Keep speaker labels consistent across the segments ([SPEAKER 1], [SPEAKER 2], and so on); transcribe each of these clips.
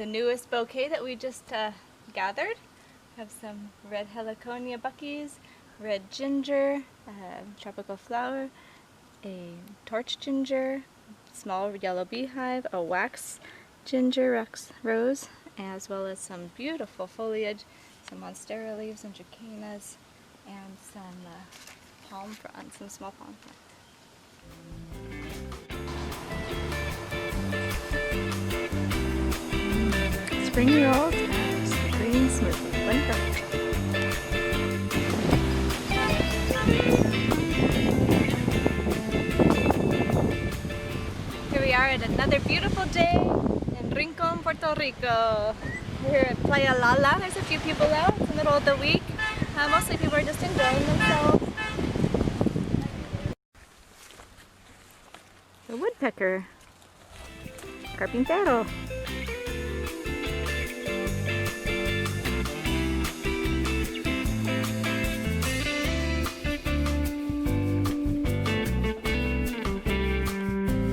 [SPEAKER 1] the newest bouquet that we just gathered. We have some red heliconia buckies, red ginger, tropical flower, a torch ginger, small yellow beehive, a wax ginger, wax rose, as well as some beautiful foliage, some monstera leaves and dracaenas, and some palm fronds, some small palm fronds. Spring rolls and green smoothie. Wonderful. Here we are at another beautiful day in Rincon, Puerto Rico. We're here at Playa Lala. There's a few people out. It's the middle of the week. Mostly people are just enjoying themselves. The woodpecker. Carpintero.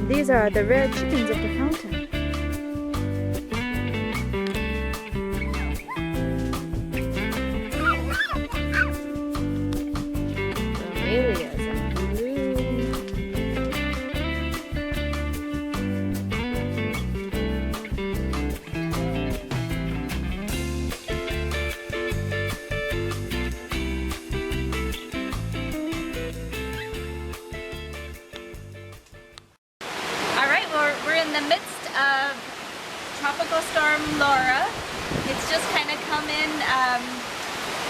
[SPEAKER 1] These are the red chickens of the fountain. Bromelias and blue. We're in the midst of Tropical Storm Laura. It's just kind of come in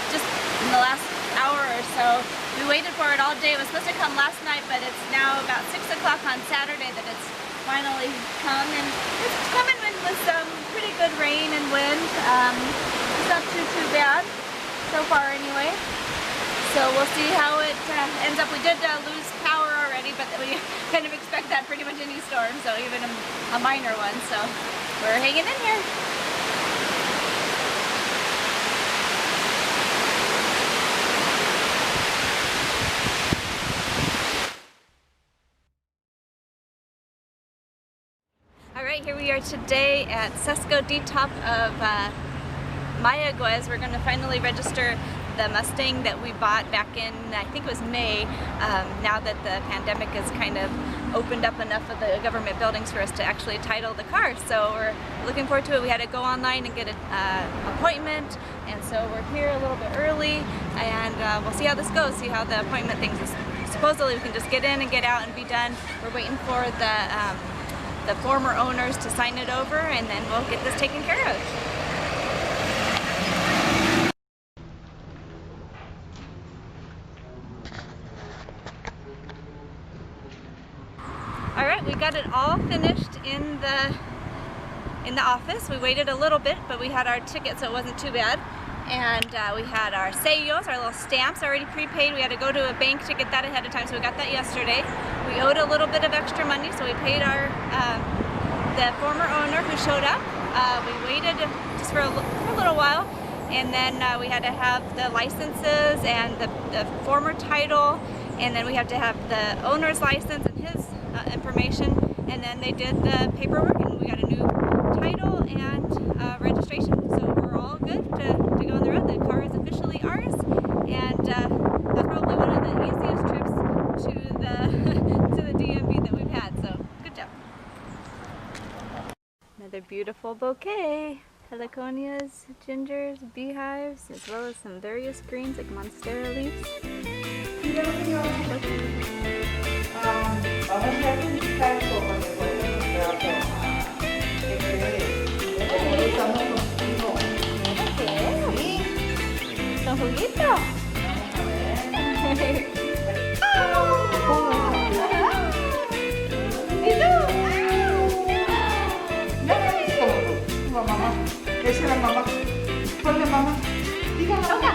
[SPEAKER 1] just in the last hour or so. We waited for it all day. It was supposed to come last night, but it's now about 6 o'clock on Saturday that it's finally come. And it's coming in with some pretty good rain and wind. It's not too bad so far anyway. So we'll see how it ends up. We did lose power already, but we kind of expect that pretty much any storm, so even a minor one. So we're hanging in here. All right, here we are today at CESCO D-Top of Mayaguez. We're going to finally register the Mustang that we bought back in, I think it was May, now that the pandemic has kind of opened up enough of the government buildings for us to actually title the car. So we're looking forward to it. We had to go online and get an appointment, and so we're here a little bit early, and we'll see how this goes, see how the appointment things is. Supposedly we can just get in and get out and be done. We're waiting for the former owners to sign it over, and then we'll get this taken care of. All right, we got it all finished in the office. We waited a little bit, but we had our ticket, so it wasn't too bad. And we had our sellos, our little stamps already prepaid. We had to go to a bank to get that ahead of time, so we got that yesterday. We owed a little bit of extra money, so we paid our the former owner who showed up. We waited just for a little while, and then we had to have the licenses and the former title, and then we have to have the owner's license and his information, and then they did the paperwork, and we got a new title and registration. So we're all good to go on the road. The car is officially ours, and that's probably one of the easiest trips to the DMV that we've had. So good job. Another beautiful bouquet. Heliconias, gingers, beehives, as well as some various greens like monstera leaves. Con juguito. ¿Y tú?
[SPEAKER 2] Mamá, esa es la mamá. Ponle mamá. Dígame.
[SPEAKER 1] Toca.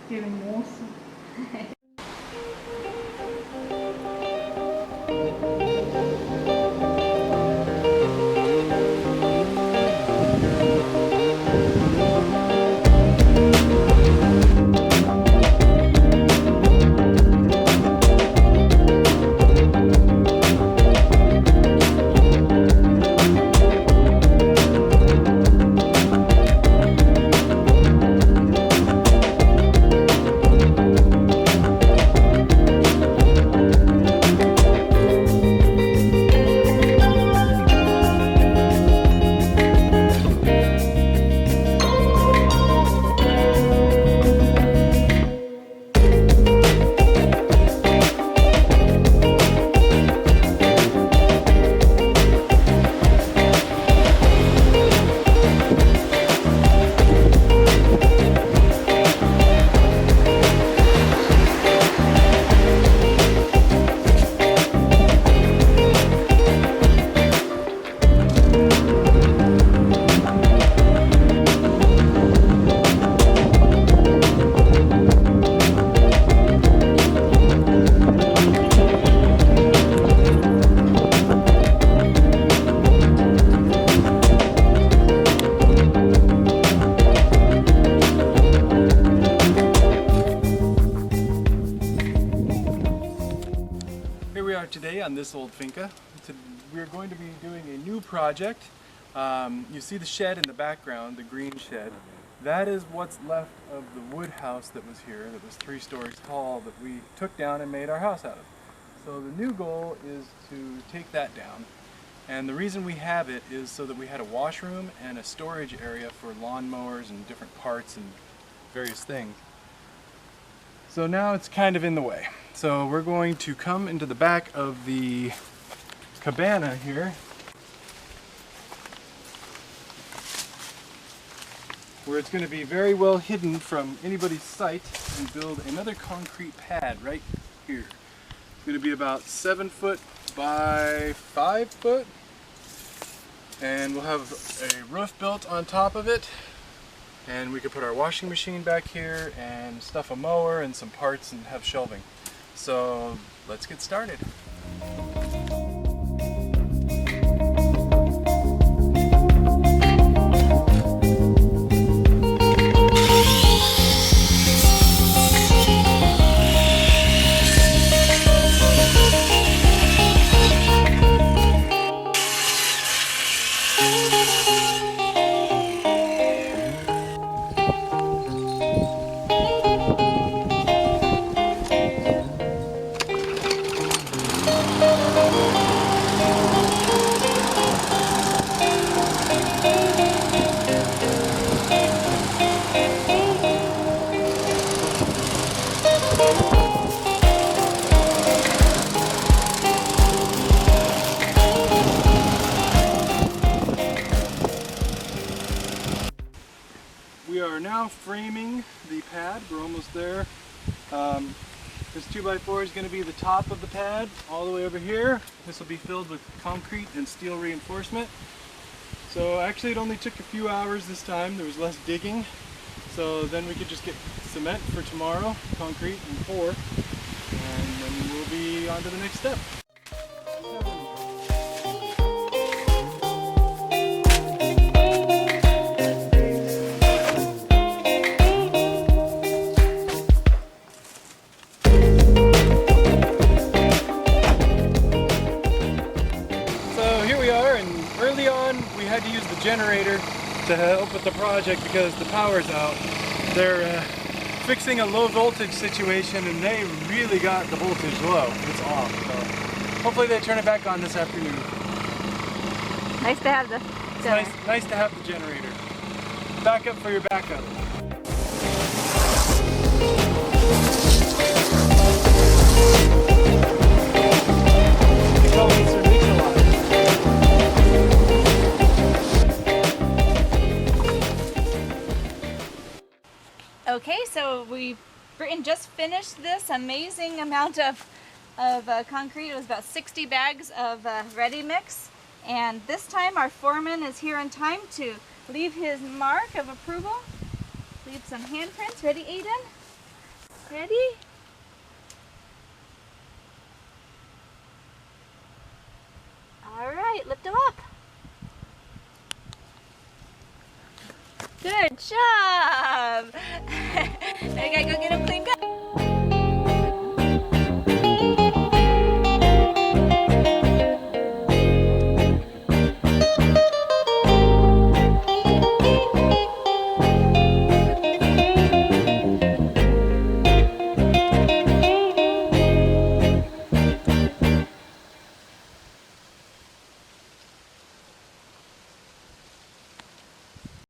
[SPEAKER 2] Qué hermoso.
[SPEAKER 3] this old finca. We're going to be doing a new project. You see the shed in the background, the green shed. That is what's left of the wood house that was here, that was 3 stories tall, that we took down and made our house out of. So the new goal is to take that down. And the reason we have it is so that we had a washroom and a storage area for lawnmowers and different parts and various things. So now it's kind of in the way. So we're going to come into the back of the cabana here, where it's going to be very well hidden from anybody's sight, and build another concrete pad right here. It's going to be about 7 foot by 5 foot, and we'll have a roof built on top of it, and we could put our washing machine back here and stuff a mower and some parts and have shelving. So let's get started. We are now framing the pad. We're almost there. This 2x4 is going to be the top of the pad all the way over here. This will be filled with concrete and steel reinforcement. So actually it only took a few hours this time. There was less digging. So then we could just get cement for tomorrow, concrete, and pour. And then we'll be on to the next step. Early on, we had to use the generator to help with the project because the power's out. They're fixing a low voltage situation, and they really got the voltage low. It's off. So hopefully they turn it back on this afternoon.
[SPEAKER 1] Nice to have the generator.
[SPEAKER 3] Nice to have the generator. Backup for your backup.
[SPEAKER 1] Okay, so Britton just finished this amazing amount of concrete. It was about 60 bags of ready mix, and this time our foreman is here in time to leave his mark of approval. Leave some handprints. Ready, Aiden? Ready? All right, lift him up. Good job! I gotta go get him cleaned up.